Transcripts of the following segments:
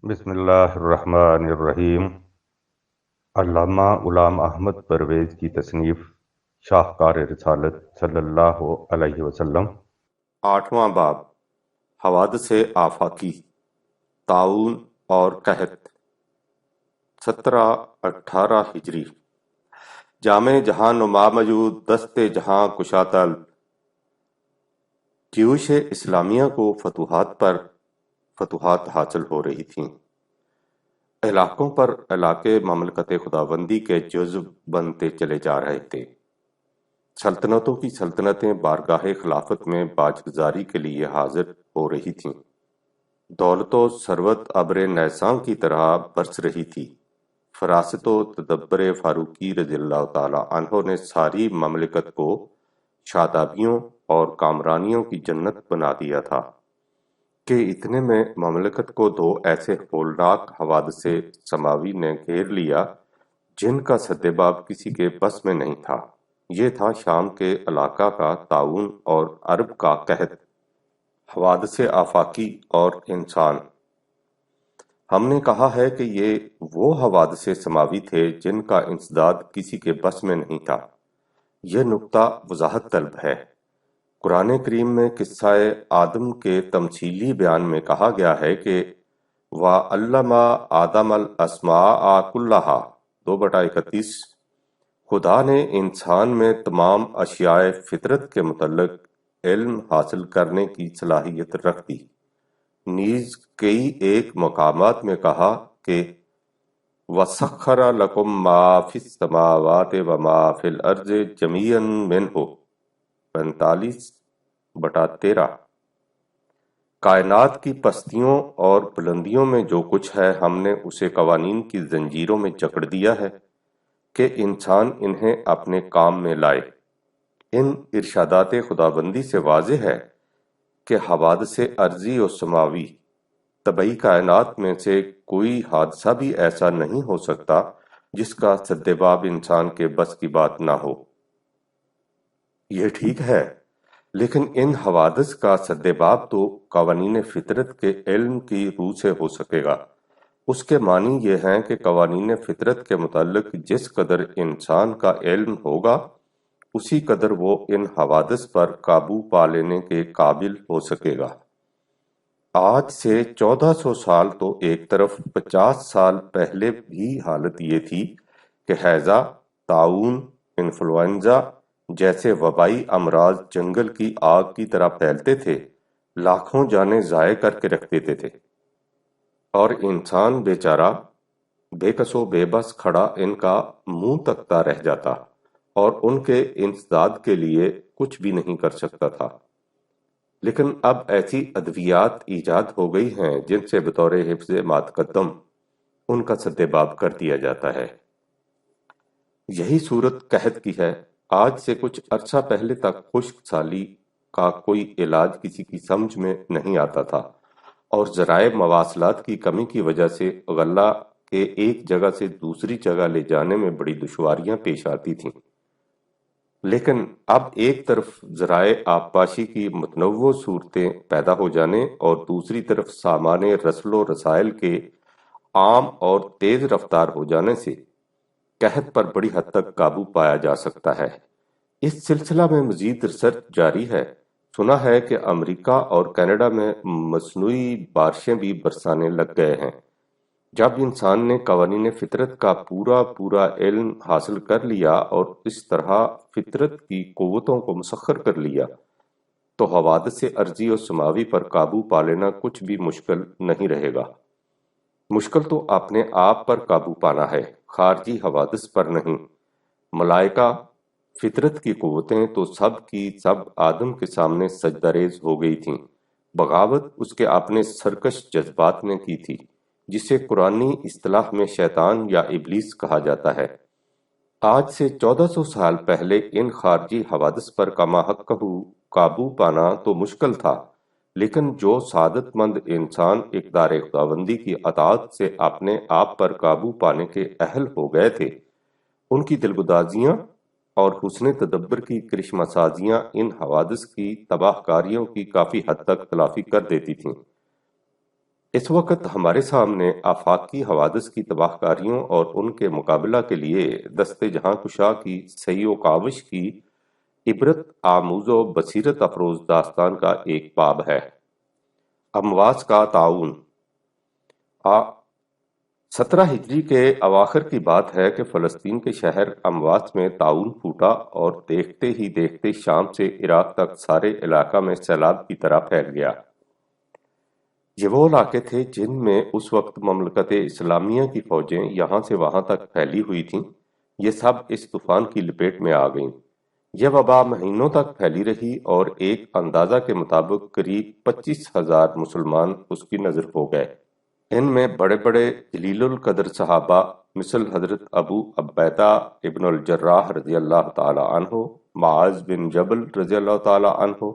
بسم اللہ الرحمن الرحیم۔ علامہ غلام احمد پرویز کی تصنیف شاہکار رسالت صلی اللہ علیہ وسلم۔ 8واں باب حوادث آفاقی، طاعون اور قحط، 1718 ہجری۔ جامع جہاں نما موجود، دست جہاں کشا طلب۔ جیوش اسلامیہ کو فتوحات پر فتوحات حاصل ہو رہی تھیں۔ علاقوں پر علاقے مملکت خداوندی کے جزو بنتے چلے جا رہے تھے۔ سلطنتوں کی سلطنتیں بارگاہ خلافت میں باجگزاری کے لیے حاضر ہو رہی تھیں۔ دولت و ثروت ابر نیسان کی طرح برس رہی تھی۔ فراست و تدبر فاروقی رضی اللہ تعالی عنہ نے ساری مملکت کو شادابیوں اور کامرانیوں کی جنت بنا دیا تھا کہ اتنے میں مملکت کو دو ایسے ہولناک حوادث سماوی نے گھیر لیا جن کا سدباب کسی کے بس میں نہیں تھا۔ یہ تھا شام کے علاقہ کا طاعون اور عرب کا قحط، حوادث آفاقی اور انسان۔ ہم نے کہا ہے کہ یہ وہ حوادث سماوی تھے جن کا انسداد کسی کے بس میں نہیں تھا۔ یہ نکتہ وضاحت طلب ہے۔ قرآن کریم میں قصہ آدم کے تمثیلی بیان میں کہا گیا ہے کہ وَعَلَّمَ آدَمَ الْأَسْمَاءَ كُلَّهَا 2/31۔ خدا نے انسان میں تمام اشیاء فطرت کے متعلق علم حاصل کرنے کی صلاحیت رکھ دی۔ نیز کئی ایک مقامات میں کہا کہ وَسَخَّرَ لَكُم مَّا فِي السَّمَاوَاتِ وَمَا فِي الْأَرْضِ جَمِيعًا مِّنْهُ 45/13۔ کائنات کی پستیوں اور بلندیوں میں جو کچھ ہے ہم نے اسے قوانین کی زنجیروں میں جکڑ دیا ہے کہ انسان انہیں اپنے کام میں لائے۔ ان ارشادات خداوندی سے واضح ہے کہ حوادث ارضی و سماوی طبعی کائنات میں سے کوئی حادثہ بھی ایسا نہیں ہو سکتا جس کا سدباب انسان کے بس کی بات نہ ہو۔ یہ ٹھیک ہے، لیکن ان حوادث کا سدباب تو قوانین فطرت کے علم کی روح سے ہو سکے گا۔ اس کے معنی یہ ہیں کہ قوانین فطرت کے متعلق جس قدر انسان کا علم ہوگا اسی قدر وہ ان حوادث پر قابو پا لینے کے قابل ہو سکے گا۔ آج سے 1400 سال تو ایک طرف، 50 سال پہلے بھی حالت یہ تھی کہ ہیضہ، طاعون، انفلوئنزا جیسے وبائی امراض جنگل کی آگ کی طرح پھیلتے تھے، لاکھوں جانیں ضائع کر کے رکھ دیتے تھے، اور انسان بیچارہ بے کس و بے بس کھڑا ان کا منہ تکتا رہ جاتا اور ان کے انسداد کے لیے کچھ بھی نہیں کر سکتا تھا۔ لیکن اب ایسی ادویات ایجاد ہو گئی ہیں جن سے بطور حفظ ما تقدم ان کا سدباب کر دیا جاتا ہے۔ یہی صورت قحط کی ہے۔ آج سے کچھ عرصہ پہلے تک خشک سالی کا کوئی علاج کسی کی سمجھ میں نہیں آتا تھا، اور ذرائع مواصلات کی کمی کی وجہ سے غلہ کے ایک جگہ سے دوسری جگہ لے جانے میں بڑی دشواریاں پیش آتی تھیں۔ لیکن اب ایک طرف ذرائع آبپاشی کی متنوع صورتیں پیدا ہو جانے اور دوسری طرف سامان رسل و رسائل کے عام اور تیز رفتار ہو جانے سے قحط پر بڑی حد تک قابو پایا جا سکتا ہے۔ اس سلسلہ میں مزید ریسرچ جاری ہے۔ سنا ہے کہ امریکہ اور کینیڈا میں مصنوعی بارشیں بھی برسانے لگ گئے ہیں۔ جب انسان نے قوانین فطرت کا پورا علم حاصل کر لیا اور اس طرح فطرت کی قوتوں کو مسخر کر لیا تو حوادث ارضی و سماوی پر قابو پا لینا کچھ بھی مشکل نہیں رہے گا۔ مشکل تو اپنے آپ پر قابو پانا ہے، خارجی حوادث پر نہیں۔ ملائکہ، فطرت کی قوتیں تو سب کی سب آدم کے سامنے سجدہ ریز ہو گئی تھیں۔ بغاوت اس کے اپنے سرکش جذبات نے کی تھی، جسے قرآنی اصطلاح میں شیطان یا ابلیس کہا جاتا ہے۔ آج سے 1400 سال پہلے ان خارجی حوادث پر کما حق قابو پانا تو مشکل تھا، لیکن جو سعادت مند انسان اقدار خداوندی کی اطاعت سے اپنے آپ پر قابو پانے کے اہل ہو گئے تھے، ان کی دلگدازیاں اور حسن تدبر کی کرشمہ سازیاں ان حوادث کی تباہ کاریوں کی کافی حد تک تلافی کر دیتی تھیں۔ اس وقت ہمارے سامنے آفاقی حوادث کی تباہ کاریوں اور ان کے مقابلہ کے لیے دست جہاں کشا کی سعی و کاوش کی عبرت آموز و بصیرت افروز داستان کا ایک باب ہے۔ امواس کا تعاون۔ 17 ہجری کے اواخر کی بات ہے کہ فلسطین کے شہر امواس میں تعاون پھوٹا اور دیکھتے ہی دیکھتے شام سے عراق تک سارے علاقہ میں سیلاب کی طرح پھیل گیا۔ یہ وہ علاقے تھے جن میں اس وقت مملکت اسلامیہ کی فوجیں یہاں سے وہاں تک پھیلی ہوئی تھیں، یہ سب اس طوفان کی لپیٹ میں آ گئیں۔ یہ وبا مہینوں تک پھیلی رہی اور ایک اندازہ کے مطابق قریب 25,000 مسلمان اس کی نظر ہو گئے۔ ان میں بڑے بڑے جلیل القدر صحابہ مثل حضرت ابو عبیدہ ابن الجراح رضی اللہ تعالی عنہ، معاذ بن جبل رضی اللہ تعالی عنہ،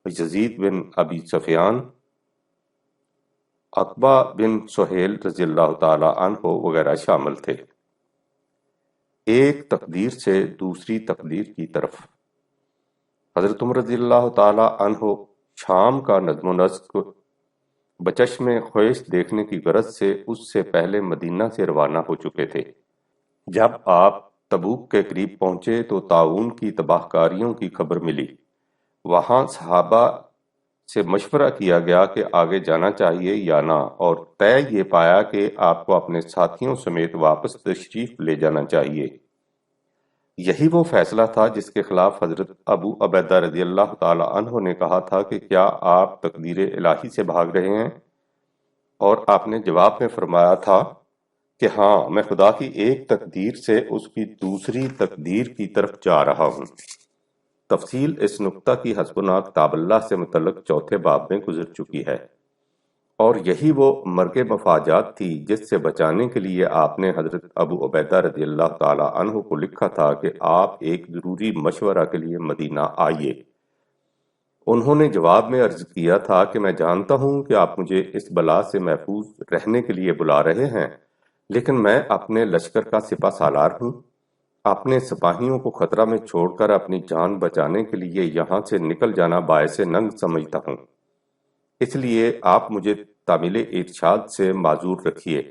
یزید بن ابی سفیان، عقبہ بن سہیل رضی اللہ تعالی عنہ وغیرہ شامل تھے۔ ایک تقدیر سے دوسری تقدیر کی طرف۔ حضرت عمر رضی اللہ تعالی عنہ شام کا نظم و نسق بچشم خیش دیکھنے کی غرض سے اس سے پہلے مدینہ سے روانہ ہو چکے تھے۔ جب آپ تبوک کے قریب پہنچے تو طاعون کی تباہ کاریوں کی خبر ملی۔ وہاں صحابہ سے مشورہ کیا گیا کہ آگے جانا چاہیے یا نہ، اور طے یہ پایا کہ آپ کو اپنے ساتھیوں سمیت واپس تشریف لے جانا چاہیے۔ یہی وہ فیصلہ تھا جس کے خلاف حضرت ابو عبیدہ رضی اللہ تعالی عنہ نے کہا تھا کہ کیا آپ تقدیر الہی سے بھاگ رہے ہیں؟ اور آپ نے جواب میں فرمایا تھا کہ ہاں، میں خدا کی ایک تقدیر سے اس کی دوسری تقدیر کی طرف جا رہا ہوں۔ تفصیل اس نقطہ کی حسبنا کتاب اللہ سے متعلق چوتھے باب میں گزر چکی ہے، اور یہی وہ مرگ مفاجات تھی جس سے بچانے کے لیے آپ نے حضرت ابو عبیدہ رضی اللہ تعالی عنہ کو لکھا تھا کہ آپ ایک ضروری مشورہ کے لیے مدینہ آئیے۔ انہوں نے جواب میں عرض کیا تھا کہ میں جانتا ہوں کہ آپ مجھے اس بلا سے محفوظ رہنے کے لیے بلا رہے ہیں، لیکن میں اپنے لشکر کا سپہ سالار ہوں، اپنے سپاہیوں کو خطرہ میں چھوڑ کر اپنی جان بچانے کے لیے یہاں سے نکل جانا باعث ننگ سمجھتا ہوں، اس لیے آپ مجھے تعمیل ارشاد سے معذور رکھیے۔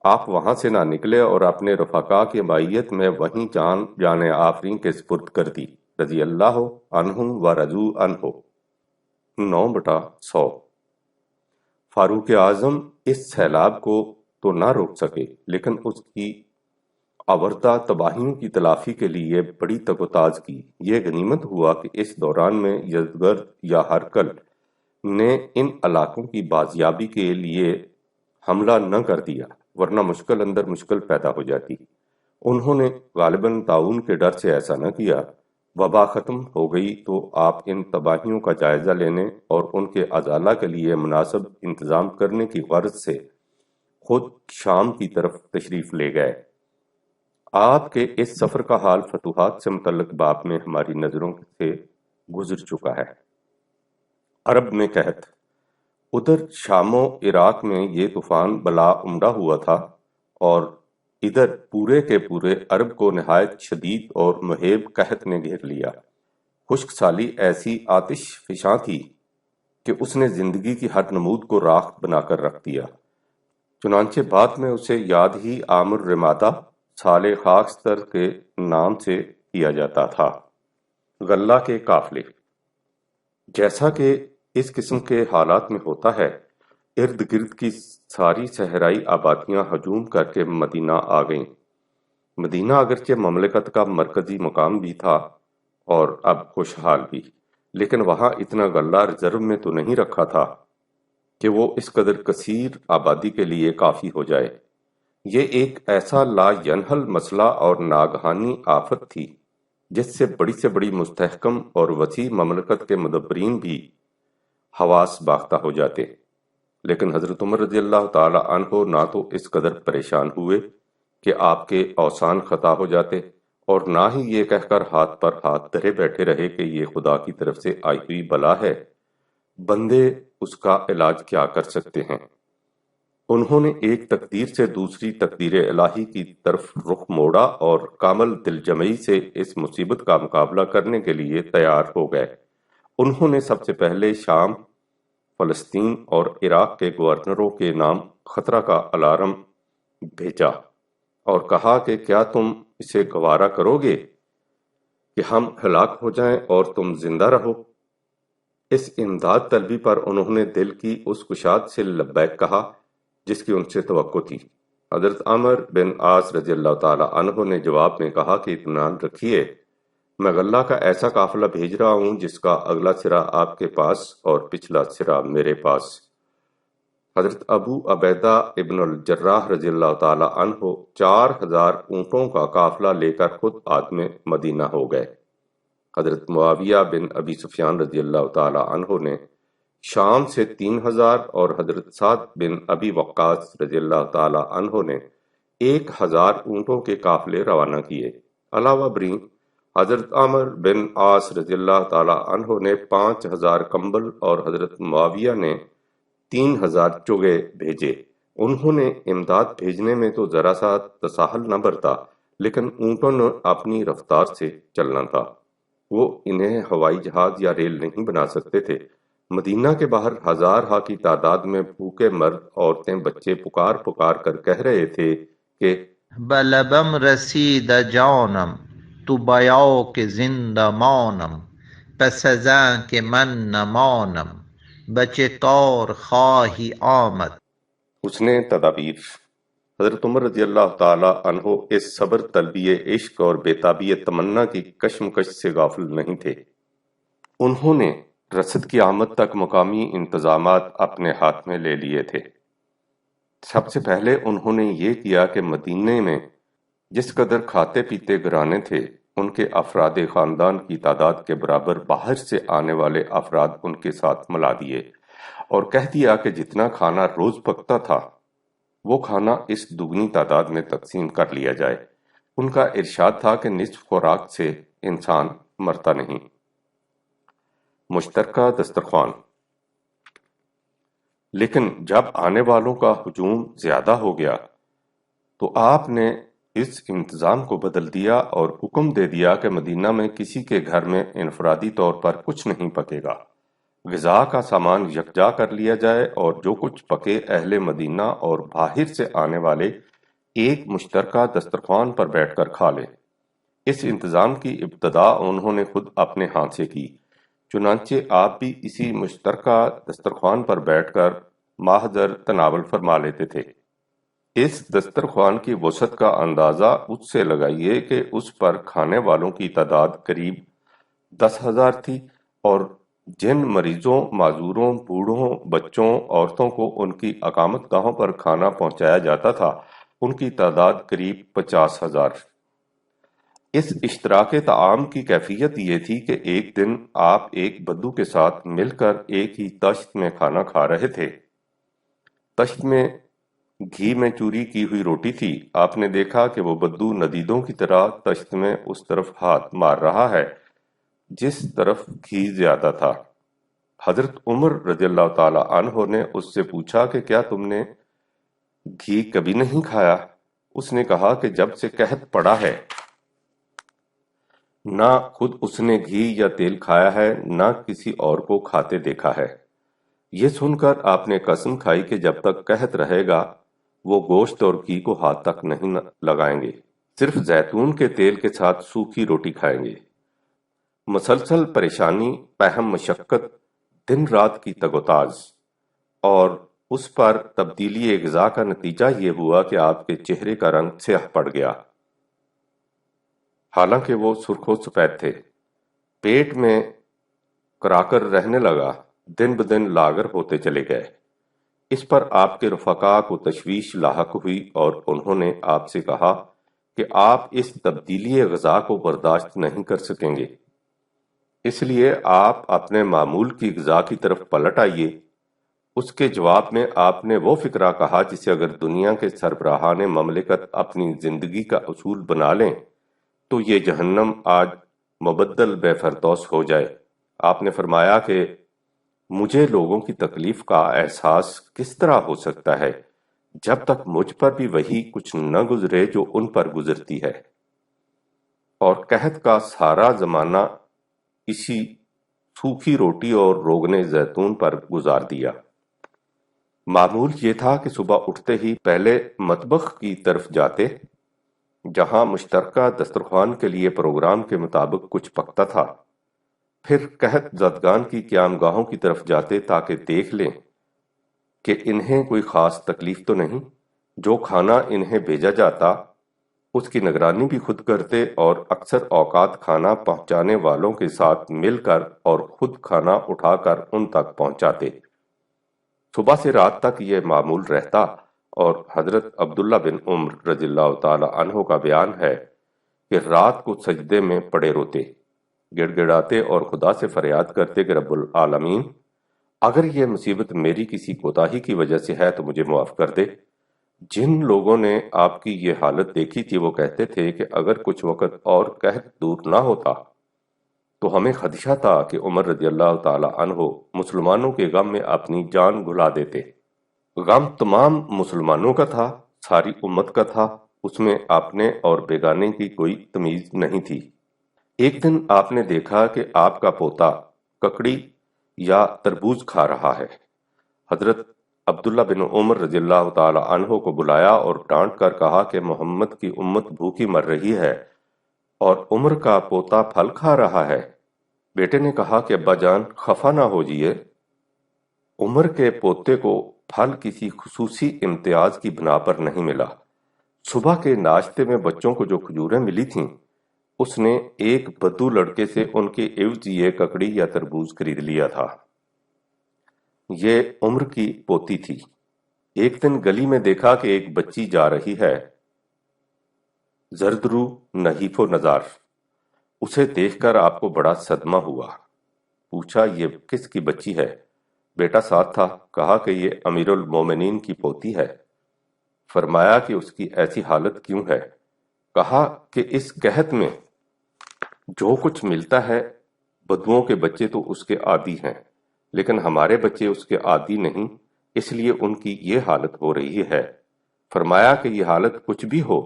آپ وہاں سے نہ نکلے اور اپنے رفقا کی معیت میں وہیں جان آفرین کے سپرد کر دی، رضی اللہ عنہم و رضوا عنہ۔ 9/100۔ فاروق اعظم اس سیلاب کو تو نہ روک سکے، لیکن اس کی آوردہ تباہیوں کی تلافی کے لیے بڑی تگ و تاز کی۔ یہ غنیمت ہوا کہ اس دوران میں یزدگرد یا ہرقل نے ان علاقوں کی بازیابی کے لیے حملہ نہ کر دیا، ورنہ مشکل اندر مشکل پیدا ہو جاتی۔ انہوں نے غالباً طاعون کے ڈر سے ایسا نہ کیا۔ وبا ختم ہو گئی تو آپ ان تباہیوں کا جائزہ لینے اور ان کے ازالہ کے لیے مناسب انتظام کرنے کی غرض سے خود شام کی طرف تشریف لے گئے۔ آپ کے اس سفر کا حال فتوحات سے متعلق باب میں ہماری نظروں سے گزر چکا ہے۔ عرب میں قحط۔ ادھر شام و عراق میں یہ طوفان بلا عمڈہ ہوا تھا، اور ادھر پورے کے پورے عرب کو نہایت شدید اور مہیب قحط نے گھیر لیا۔ خشک سالی ایسی آتش فشاں تھی کہ اس نے زندگی کی ہر نمود کو راکھ بنا کر رکھ دیا۔ چنانچہ بعد میں اسے یاد ہی عام الرمادہ سال خاکستر کے نام سے کیا جاتا تھا۔ غلہ کے قافلے۔ جیسا کہ اس قسم کے حالات میں ہوتا ہے، ارد گرد کی ساری صحرائی آبادیاں ہجوم کر کے مدینہ آ گئیں۔ مدینہ اگرچہ مملکت کا مرکزی مقام بھی تھا اور اب خوشحال بھی، لیکن وہاں اتنا غلہ ریزرو میں تو نہیں رکھا تھا کہ وہ اس قدر کثیر آبادی کے لیے کافی ہو جائے۔ یہ ایک ایسا لا ینحل مسئلہ اور ناگہانی آفت تھی جس سے بڑی مستحکم اور وسیع مملکت کے مدبرین بھی حواس باختہ ہو جاتے، لیکن حضرت عمر رضی اللہ تعالی عنہ نہ تو اس قدر پریشان ہوئے کہ آپ کے اوسان خطا ہو جاتے، اور نہ ہی یہ کہہ کر ہاتھ پر ہاتھ دھرے بیٹھے رہے کہ یہ خدا کی طرف سے آئی ہوئی بلا ہے، بندے اس کا علاج کیا کر سکتے ہیں۔ انہوں نے ایک تقدیر سے دوسری تقدیر الہی کی طرف رخ موڑا اور کامل دل جمعی سے اس مصیبت کا مقابلہ کرنے کے لیے تیار ہو گئے۔ انہوں نے سب سے پہلے شام فلسطین اور عراق کے گورنروں کے نام خطرہ کا الارم بھیجا اور کہا کہ کیا تم اسے گوارا کرو گے کہ ہم ہلاک ہو جائیں اور تم زندہ رہو؟ اس امداد طلبی پر انہوں نے دل کی اس کشاد سے لبیک کہا جس کی ان سے توقع تھی۔ حضرت عمر بن عاص رضی اللہ تعالی عنہ نے جواب میں کہا کہ اطمینان رکھیے، میں غلہ کا ایسا قافلہ بھیج رہا ہوں جس کا اگلا سرا آپ کے پاس اور پچھلا سرا میرے پاس۔ حضرت ابو عبیدہ ابن الجراح رضی اللہ تعالی عنہ 4000 اونٹوں کا قافلہ لے کر خود آدم مدینہ ہو گئے۔ حضرت معاویہ بن ابی سفیان رضی اللہ تعالی عنہ نے شام سے 3000 اور حضرت سعد بن ابی وقاص رضی اللہ تعالی عنہ نے 1000 اونٹوں کے قافلے روانہ کیے۔ علاوہ بریں حضرت عمر بن عاص رضی اللہ تعالی عنہ نے 5000 کمبل اور حضرت معاویہ نے 3000 چوگے بھیجے۔ انہوں نے امداد بھیجنے میں تو ذرا سا تساہل نہ برتا، لیکن اونٹوں نے اپنی رفتار سے چلنا تھا۔ وہ انہیں ہوائی جہاز یا ریل نہیں بنا سکتے تھے۔ مدینہ کے باہر ہزارہا کی تعداد میں بھوکے مرد، عورتیں، بچے پکار پکار کر کہہ رہے تھے کہ بلبم رسید جانم تو بیاو کے زندہ مانم پس ازاں کہ من نمانم بچے طور خواہی آمد۔ اس نے تدابیر۔ حضرت عمر رضی اللہ تعالی عنہ اس صبر طلبی عشق اور بیتابی تمنا کی کشمکش سے غافل نہیں تھے۔ انہوں نے رسد کی آمد تک مقامی انتظامات اپنے ہاتھ میں لے لیے تھے۔ سب سے پہلے انہوں نے یہ کیا کہ مدینے میں جس قدر کھاتے پیتے گھرانے تھے، ان کے افراد خاندان کی تعداد کے برابر باہر سے آنے والے افراد ان کے ساتھ ملا دیے اور کہہ دیا کہ جتنا کھانا روز پکتا تھا وہ کھانا اس دگنی تعداد میں تقسیم کر لیا جائے۔ ان کا ارشاد تھا کہ نصف خوراک سے انسان مرتا نہیں۔ مشترکہ دسترخوان۔ لیکن جب آنے والوں کا ہجوم زیادہ ہو گیا تو آپ نے اس انتظام کو بدل دیا اور حکم دے دیا کہ مدینہ میں کسی کے گھر میں انفرادی طور پر کچھ نہیں پکے گا۔ غذا کا سامان یکجا کر لیا جائے اور جو کچھ پکے اہل مدینہ اور باہر سے آنے والے ایک مشترکہ دسترخوان پر بیٹھ کر کھا لیں۔ اس انتظام کی ابتدا انہوں نے خود اپنے ہاتھ سے کی، چنانچہ آپ بھی اسی مشترکہ دسترخوان پر بیٹھ کر ماحضر تناول فرما لیتے تھے۔ اس دسترخوان کی وسعت کا اندازہ اس سے لگائیے کہ اس پر کھانے والوں کی تعداد قریب 10,000 تھی، اور جن مریضوں، معذوروں، بوڑھوں، بچوں، عورتوں کو ان کی اقامت گاہوں پر کھانا پہنچایا جاتا تھا، ان کی تعداد قریب 50,000۔ اس اشتراک طعام کی کیفیت یہ تھی کہ ایک دن آپ ایک بدو کے ساتھ مل کر ایک ہی تشت میں کھانا کھا رہے تھے۔ تشت میں گھی میں چوری کی ہوئی روٹی تھی۔ آپ نے دیکھا کہ وہ بدو ندیدوں کی طرح تشت میں اس طرف ہاتھ مار رہا ہے جس طرف گھی زیادہ تھا۔ حضرت عمر رضی اللہ تعالی عنہ نے اس سے پوچھا کہ کیا تم نے گھی کبھی نہیں کھایا؟ اس نے کہا کہ جب سے قحط پڑا ہے نہ خود اس نے گھی یا تیل کھایا ہے، نہ کسی اور کو کھاتے دیکھا ہے۔ یہ سن کر آپ نے قسم کھائی کہ جب تک قحط رہے گا وہ گوشت اور گھی کو ہاتھ تک نہیں لگائیں گے، صرف زیتون کے تیل کے ساتھ سوکھی روٹی کھائیں گے۔ مسلسل پریشانی، پہم مشقت، دن رات کی تگ و تاز اور اس پر تبدیلی غذا کا نتیجہ یہ ہوا کہ آپ کے چہرے کا رنگ سیاہ پڑ گیا، حالانکہ وہ سرخ و سفید تھے۔ پیٹ میں کراکر رہنے لگا، دن بدن لاغر ہوتے چلے گئے۔ اس پر آپ کے رفقا کو تشویش لاحق ہوئی اور انہوں نے آپ سے کہا کہ آپ اس تبدیلی غذا کو برداشت نہیں کر سکیں گے، اس لیے آپ اپنے معمول کی غذا کی طرف پلٹ آئیے۔ اس کے جواب میں آپ نے وہ فقرہ کہا جسے اگر دنیا کے سربراہان مملکت اپنی زندگی کا اصول بنا لیں تو یہ جہنم آج مبدل بے فردوس ہو جائے۔ آپ نے فرمایا کہ مجھے لوگوں کی تکلیف کا احساس کس طرح ہو سکتا ہے جب تک مجھ پر بھی وہی کچھ نہ گزرے جو ان پر گزرتی ہے، اور قحط کا سارا زمانہ اسی سوکھی روٹی اور روغن زیتون پر گزار دیا۔ معمول یہ تھا کہ صبح اٹھتے ہی پہلے مطبخ کی طرف جاتے، جہاں مشترکہ دسترخوان کے لیے پروگرام کے مطابق کچھ پکتا تھا، پھر قحط زدگان کی قیام گاہوں کی طرف جاتے تاکہ دیکھ لیں کہ انہیں کوئی خاص تکلیف تو نہیں۔ جو کھانا انہیں بھیجا جاتا اس کی نگرانی بھی خود کرتے اور اکثر اوقات کھانا پہنچانے والوں کے ساتھ مل کر اور خود کھانا اٹھا کر ان تک پہنچاتے۔ صبح سے رات تک یہ معمول رہتا، اور حضرت عبداللہ بن عمر رضی اللہ تعالی عنہ کا بیان ہے کہ رات کو سجدے میں پڑے روتے، گڑ گڑاتے اور خدا سے فریاد کرتے کہ رب العالمین، اگر یہ مصیبت میری کسی کوتاہی کی وجہ سے ہے تو مجھے معاف کر دے۔ جن لوگوں نے آپ کی یہ حالت دیکھی تھی وہ کہتے تھے کہ اگر کچھ وقت اور قحط دور نہ ہوتا تو ہمیں خدشہ تھا کہ عمر رضی اللہ تعالی عنہ مسلمانوں کے غم میں اپنی جان گھلا دیتے۔ غم تمام مسلمانوں کا تھا، ساری امت کا تھا، اس میں اپنے اور بیگانے کی کوئی تمیز نہیں تھی۔ ایک دن آپ نے دیکھا کہ آپ کا پوتا ککڑی یا تربوز کھا رہا ہے۔ حضرت عبداللہ بن عمر رضی اللہ تعالی عنہ کو بلایا اور ڈانٹ کر کہا کہ محمد کی امت بھوکی مر رہی ہے اور عمر کا پوتا پھل کھا رہا ہے۔ بیٹے نے کہا کہ ابا جان خفا نہ ہو جئے، عمر کے پوتے کو پھل کسی خصوصی امتیاز کی بنا پر نہیں ملا۔ صبح کے ناشتے میں بچوں کو جو کھجوریں ملی تھیں، اس نے ایک بدو لڑکے سے ان کے عوض یہ ککڑی یا تربوز خرید لیا تھا۔ یہ عمر کی پوتی تھی۔ ایک دن گلی میں دیکھا کہ ایک بچی جا رہی ہے، زرد رو، نحیف و نزار۔ اسے دیکھ کر آپ کو بڑا صدمہ ہوا۔ پوچھا یہ کس کی بچی ہے؟ بیٹا ساتھ تھا۔ کہا کہ یہ امیر المومنین کی پوتی ہے۔ فرمایا کہ اس کی ایسی حالت کیوں ہے؟ کہا کہ اس قحط میں جو کچھ ملتا ہے بدوؤں کے بچے تو اس کے عادی ہیں، لیکن ہمارے بچے اس کے عادی نہیں، اس لیے ان کی یہ حالت ہو رہی ہے۔ فرمایا کہ یہ حالت کچھ بھی ہو،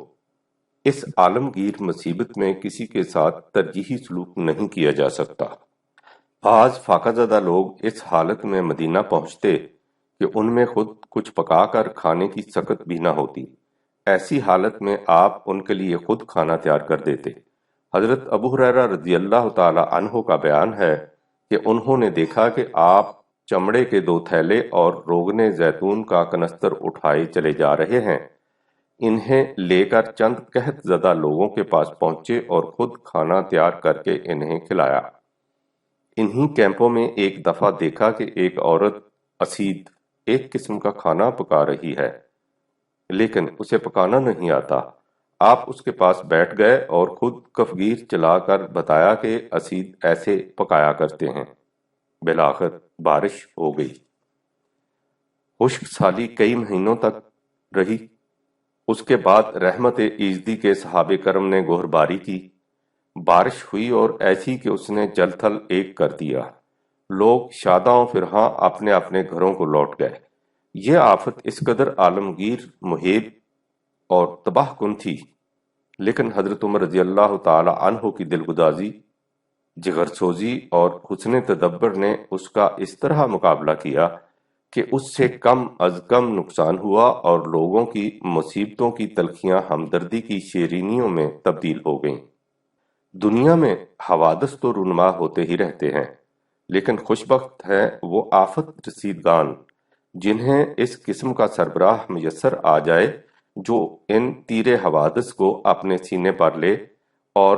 اس عالمگیر مصیبت میں کسی کے ساتھ ترجیحی سلوک نہیں کیا جا سکتا۔ بعض فاقہ زدہ لوگ اس حالت میں مدینہ پہنچتے کہ ان میں خود کچھ پکا کر کھانے کی سکت بھی نہ ہوتی۔ ایسی حالت میں آپ ان کے لیے خود کھانا تیار کر دیتے۔ حضرت ابو ہریرہ رضی اللہ تعالی عنہ کا بیان ہے کہ انہوں نے دیکھا کہ آپ چمڑے کے 2 تھیلے اور روغن زیتون کا کنستر اٹھائے چلے جا رہے ہیں۔ انہیں لے کر چند قحط زدہ لوگوں کے پاس پہنچے اور خود کھانا تیار کر کے انہیں کھلایا۔ انہی کیمپوں میں ایک دفعہ دیکھا کہ ایک عورت اسید ایک قسم کا کھانا پکا رہی ہے، لیکن اسے پکانا نہیں آتا۔ آپ اس کے پاس بیٹھ گئے اور خود کفگیر چلا کر بتایا کہ اسید ایسے پکایا کرتے ہیں۔ بالآخر بارش ہو گئی۔ خشک سالی کئی مہینوں تک رہی۔ اس کے بعد رحمت ایزدی کے صحابہ کرم نے گوہر باری کی۔ بارش ہوئی اور ایسی کہ اس نے جل تھل ایک کر دیا۔ لوگ شاداں و فرحاں اپنے اپنے گھروں کو لوٹ گئے۔ یہ آفت اس قدر عالمگیر، محیب اور تباہ کن تھی، لیکن حضرت عمر رضی اللہ تعالی عنہ کی دلگدازی، جگر سوزی اور حسن تدبر نے اس کا اس طرح مقابلہ کیا کہ اس سے کم از کم نقصان ہوا اور لوگوں کی مصیبتوں کی تلخیاں ہمدردی کی شیرینیوں میں تبدیل ہو گئیں۔ دنیا میں حوادث تو رونما ہوتے ہی رہتے ہیں، لیکن خوش بخت ہیں وہ آفت رسیدگان جنہیں اس قسم کا سربراہ میسر آ جائے جو ان تیرے حوادث کو اپنے سینے پر لے اور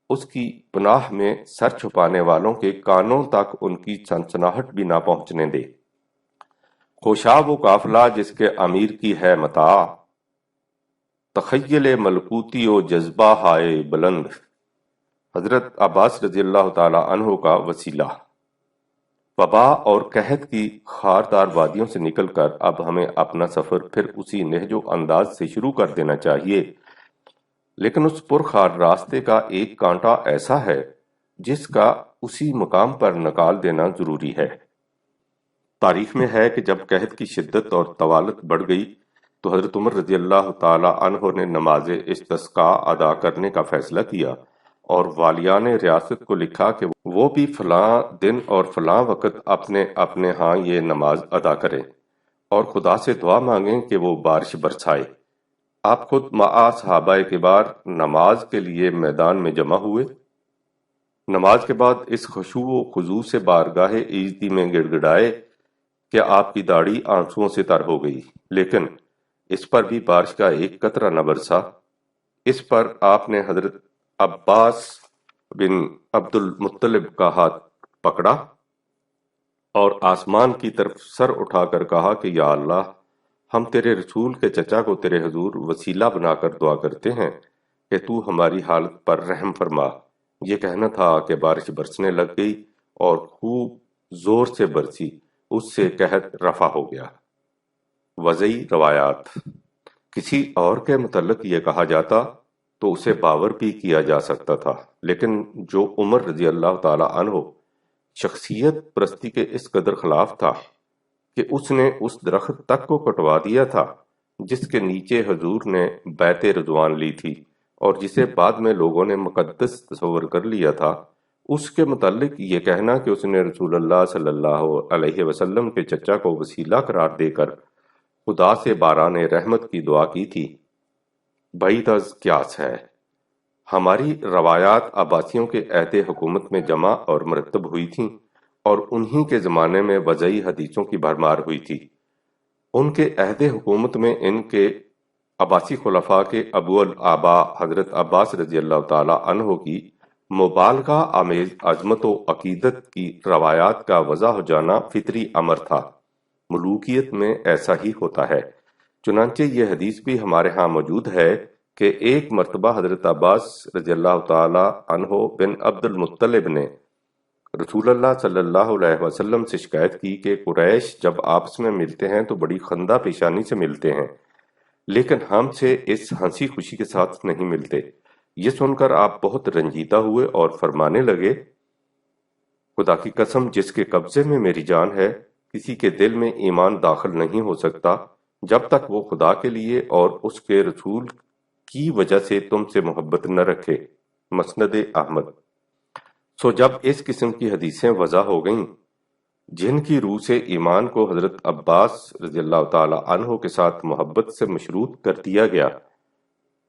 اس کی پناہ میں سر چھپانے والوں کے کانوں تک ان کی سنسناہٹ بھی نہ پہنچنے دے۔ خوشا وہ قافلہ جس کے امیر کی ہے متاع، تخیل ملکوتی و جذبہ ہائے بلند۔ حضرت عباس رضی اللہ تعالی عنہ کا وسیلہ۔ وبا اور قحط کی خاردار وادیوں سے نکل کر اب ہمیں اپنا سفر پھر اسی نہج و انداز سے شروع کر دینا چاہیے، لیکن اس پرخار راستے کا ایک کانٹا ایسا ہے جس کا اسی مقام پر نکال دینا ضروری ہے۔ تاریخ میں ہے کہ جب قحط کی شدت اور طوالت بڑھ گئی تو حضرت عمر رضی اللہ تعالی عنہ نے نماز استسقاء ادا کرنے کا فیصلہ کیا اور والیان ریاست کو لکھا کہ وہ بھی فلاں دن اور فلاں وقت اپنے اپنے ہاں یہ نماز ادا کریں اور خدا سے دعا مانگیں کہ وہ بارش برسائے۔ آپ خود مع صحابہ کبار نماز کے لیے میدان میں جمع ہوئے۔ نماز کے بعد اس خشوع و خضوع سے بارگاہ ایزدی میں گڑ گڑائے کہ آپ کی داڑھی آنسوؤں سے تر ہو گئی، لیکن اس پر بھی بارش کا ایک قطرہ نہ برسا۔ اس پر آپ نے حضرت عباس بن عبد المطلب کا ہاتھ پکڑا اور آسمان کی طرف سر اٹھا کر کہا کہ یا اللہ، ہم تیرے رسول کے چچا کو تیرے حضور وسیلہ بنا کر دعا کرتے ہیں کہ تو ہماری حالت پر رحم فرما۔ یہ کہنا تھا کہ بارش برسنے لگ گئی اور خوب زور سے برسی، اس سے قحط رفع ہو گیا۔ وضعی روایات: کسی اور کے متعلق یہ کہا جاتا تو اسے باور بھی کیا جا سکتا تھا، لیکن جو عمر رضی اللہ تعالی عنہ شخصیت پرستی کے اس قدر خلاف تھا کہ اس نے اس درخت تک کو کٹوا دیا تھا جس کے نیچے حضور نے بیعت رضوان لی تھی اور جسے بعد میں لوگوں نے مقدس تصور کر لیا تھا، اس کے متعلق یہ کہنا کہ اس نے رسول اللہ صلی اللہ علیہ وسلم کے چچا کو وسیلہ قرار دے کر خدا سے باران رحمت کی دعا کی تھی، بعید از قیاس ہے۔ ہماری روایات عباسیوں کے عہد حکومت میں جمع اور مرتب ہوئی تھیں اور انہی کے زمانے میں وضعی حدیثوں کی بھرمار ہوئی تھی۔ ان کے عہد حکومت میں ان کے عباسی خلفاء کے ابو الآبا حضرت عباس رضی اللہ تعالی عنہ کی مبالغہ آمیز عظمت و عقیدت کی روایات کا وضع ہو جانا فطری امر تھا۔ ملوکیت میں ایسا ہی ہوتا ہے۔ چنانچہ یہ حدیث بھی ہمارے ہاں موجود ہے کہ ایک مرتبہ حضرت عباس رضی اللہ تعالی عنہ بن عبد المطلب نے رسول اللہ صلی اللہ علیہ وسلم سے شکایت کی کہ قریش جب آپس میں ملتے ہیں تو بڑی خندہ پیشانی سے ملتے ہیں، لیکن ہم سے اس ہنسی خوشی کے ساتھ نہیں ملتے۔ یہ سن کر آپ بہت رنجیدہ ہوئے اور فرمانے لگے، خدا کی قسم جس کے قبضے میں میری جان ہے، کسی کے دل میں ایمان داخل نہیں ہو سکتا جب تک وہ خدا کے لیے اور اس کے رسول کی وجہ سے تم سے محبت نہ رکھے۔ مسند احمد۔ سو جب اس قسم کی حدیثیں وضع ہو گئیں جن کی روح سے ایمان کو حضرت عباس رضی اللہ تعالی عنہ کے ساتھ محبت سے مشروط کر دیا گیا،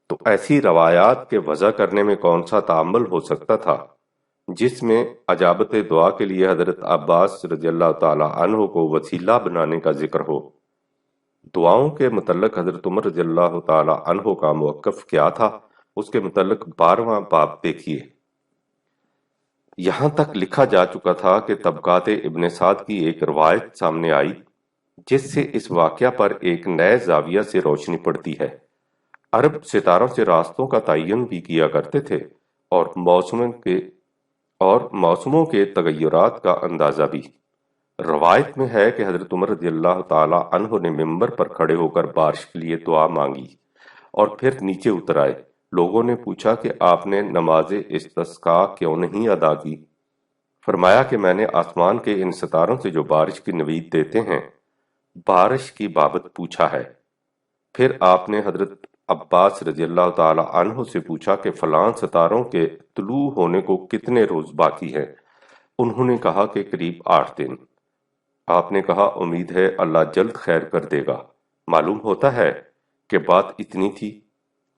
تو ایسی روایات کے وضع کرنے میں کون سا تعامل ہو سکتا تھا جس میں اجابت دعا کے لیے حضرت عباس رضی اللہ تعالی عنہ کو وسیلہ بنانے کا ذکر ہو۔ دعاؤں کے متعلق حضرت عمر رضی اللہ تعالی عنہ کا موقف کیا تھا، اس کے متعلق 12واں باب دیکھیے۔ یہاں تک لکھا جا چکا تھا کہ طبقات ابن سعد کی ایک روایت سامنے آئی جس سے اس واقعہ پر ایک نئے زاویہ سے روشنی پڑتی ہے۔ عرب ستاروں سے راستوں کا تعین بھی کیا کرتے تھے اور موسموں کے تغیرات کا اندازہ بھی۔ روایت میں ہے کہ حضرت عمر رضی اللہ تعالی عنہ نے ممبر پر کھڑے ہو کر بارش کے لیے دعا مانگی اور پھر نیچے اتر آئے۔ لوگوں نے پوچھا کہ آپ نے نماز استسقاء کیوں نہیں ادا کی؟ فرمایا کہ میں نے آسمان کے ان ستاروں سے جو بارش کی نوید دیتے ہیں بارش کی بابت پوچھا ہے۔ پھر آپ نے حضرت عباس رضی اللہ تعالی عنہ سے پوچھا کہ فلاں ستاروں کے طلوع ہونے کو کتنے روز باقی ہیں؟ انہوں نے کہا کہ قریب 8 دن۔ آپ نے کہا امید ہے اللہ جلد خیر کر دے گا۔ معلوم ہوتا ہے کہ بات اتنی تھی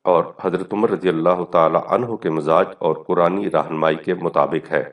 اور حضرت عمر رضی اللہ تعالی عنہ کے مزاج اور قرآنی رہنمائی کے مطابق ہے۔